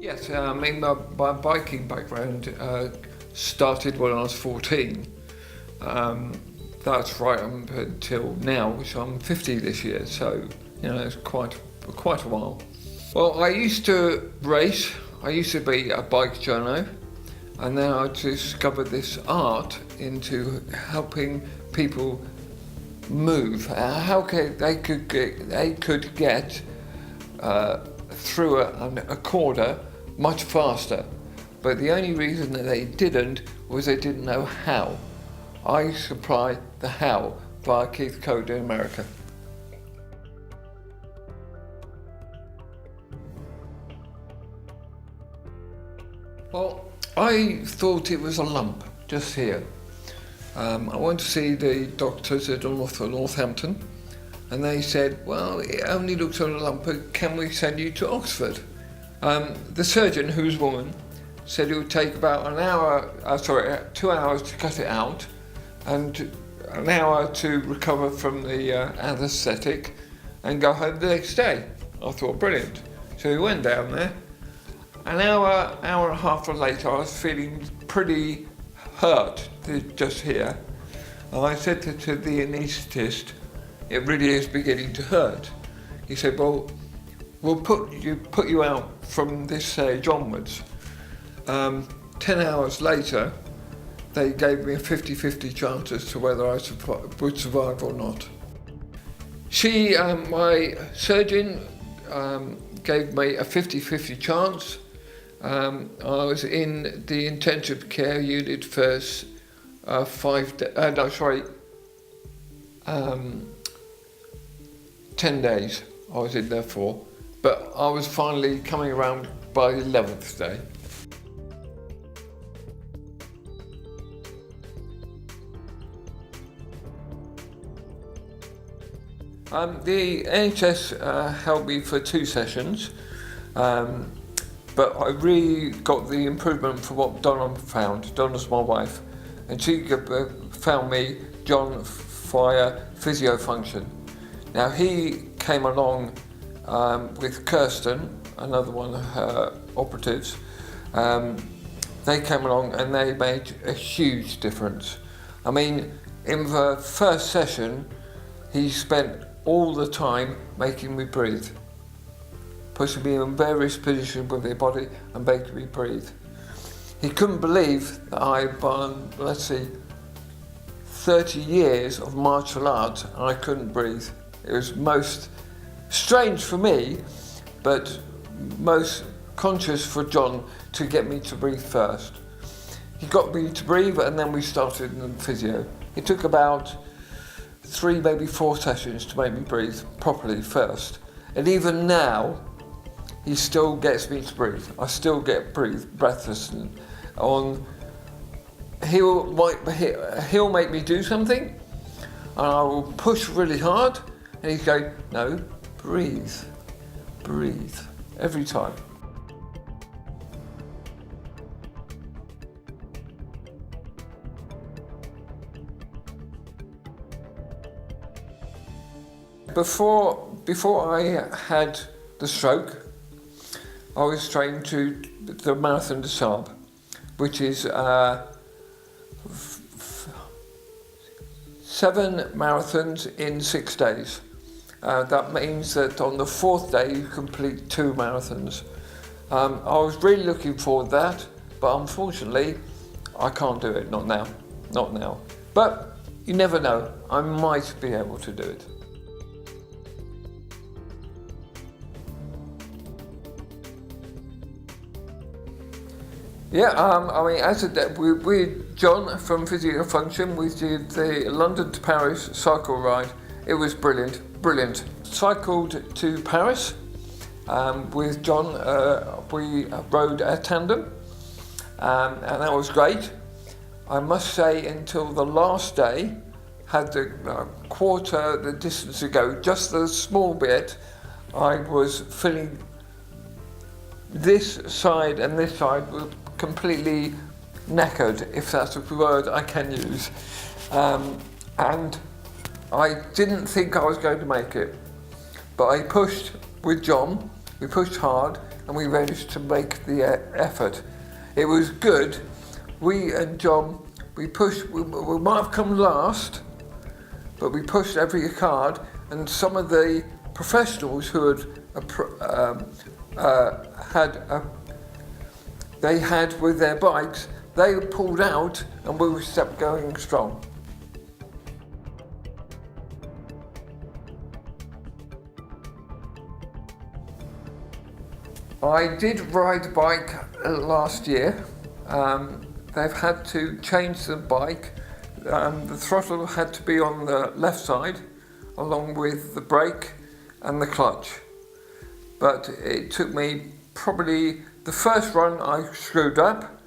Yes, I mean, my biking background started when I was 14. That's right up until now, which I'm 50 this year, so it's quite a while. Well, I used to race. I used to be a bike journo, and then I discovered this art into helping people move. How they could get through a corner much faster, but the only reason that they didn't was they didn't know how. I supply the how via Keith Code in America. Well, I thought it was a lump just here. I went to see the doctors at Northampton, and they said, well, it only looks like a lump, but can we send you to Oxford? The surgeon, who's a woman, said it would take about 2 hours to cut it out, and an hour to recover from the anaesthetic and go home the next day. I thought, brilliant. So we went down there. An hour and a half later, I was feeling pretty hurt just here. And I said to the anaesthetist, it really is beginning to hurt. He said, well, we'll put you out from this stage onwards. 10 hours later, they gave me a 50-50 chance as to whether I would survive or not. My surgeon gave me a 50-50 chance. I was in the intensive care unit for 10 days I was in there for, but I was finally coming around by the 11th day. The NHS held me for 2 sessions, but I really got the improvement from what Donna found. Donna's my wife, and she found me John via physiofunction. Now he came along with Kirsten, another one of her operatives. They came along and they made a huge difference. I mean, in the first session, he spent all the time making me breathe, pushing me in various positions with their body and making me breathe. He couldn't believe that I'd done, 30 years of martial arts and I couldn't breathe. It was most strange for me, but most conscious for John to get me to breathe first. He got me to breathe and then we started in physio. It took about 3, maybe 4 sessions to make me breathe properly first. And even now, he still gets me to breathe. I still get breathless. He'll make me do something, and I will push really hard, and he's going, no, breathe, every time. Before I had the stroke, I was trained to the Marathon des Sables, which is 7 marathons in 6 days. That means that on the 4th day you complete 2 marathons. I was really looking forward to that, but unfortunately I can't do it, not now. But you never know, I might be able to do it. Yeah, as I said, with John from Physiofunction, we did the London to Paris cycle ride. It was brilliant. Cycled to Paris with John. We rode a tandem, and that was great. I must say, until the last day, had the quarter the distance to go, just a small bit, I was feeling this side and this side were completely knackered, if that's a word I can use. And I didn't think I was going to make it, but I pushed with John we pushed hard, and we managed to make the effort. It was good. We and John, we pushed, we might have come last, but we pushed every card, and some of the professionals who had with their bikes, they pulled out and we were kept going strong. I did ride a bike last year. They've had to change the bike. The throttle had to be on the left side, along with the brake and the clutch. But it took me probably the first run I screwed up,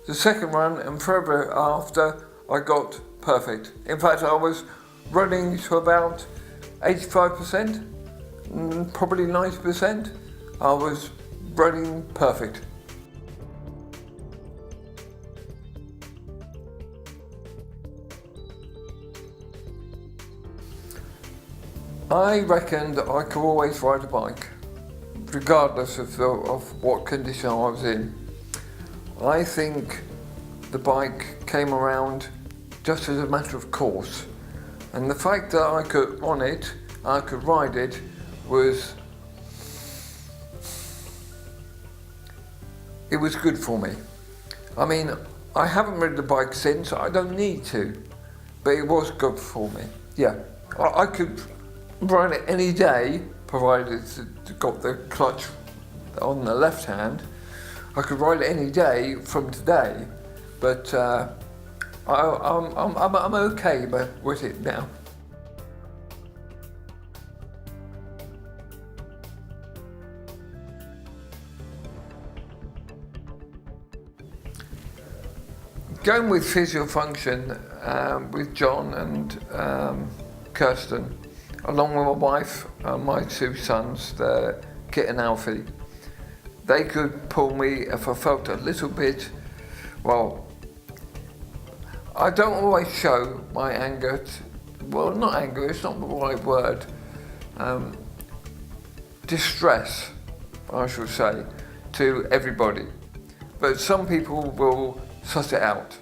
the second run and forever after I got perfect. In fact, I was running to about 85%, probably 90%. I was running perfect. I reckon that I could always ride a bike, regardless of what condition I was in. I think the bike came around just as a matter of course, and the fact that I could ride it was good for me. I mean, I haven't ridden the bike since, I don't need to, but it was good for me. Yeah, I could ride it any day, provided it's got the clutch on the left hand. I could ride it any day from today, but I'm okay with it now. Going with physio function with John and Kirsten, along with my wife and my two sons, Kit and Alfie, they could pull me if I felt a little bit, well, I don't always show my anger, not anger, it's not the right word, distress, I should say, to everybody. But some people will suss it out.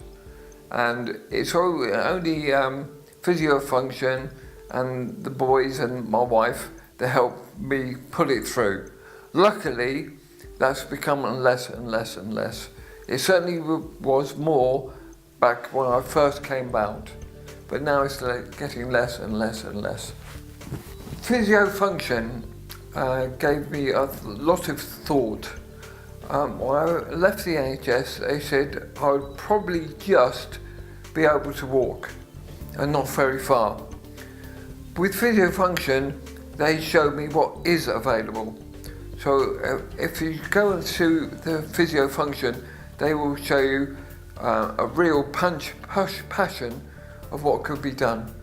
And it's only physio function and the boys and my wife that help me pull it through. Luckily, that's become less and less and less. It certainly was more back when I first came out, but now it's getting less and less and less. Physio function gave me a lot of thought. When I left the NHS, they said I would probably just be able to walk and not very far. With physio function, they showed me what is available. So if you go into the physio function, they will show you a real push passion of what could be done.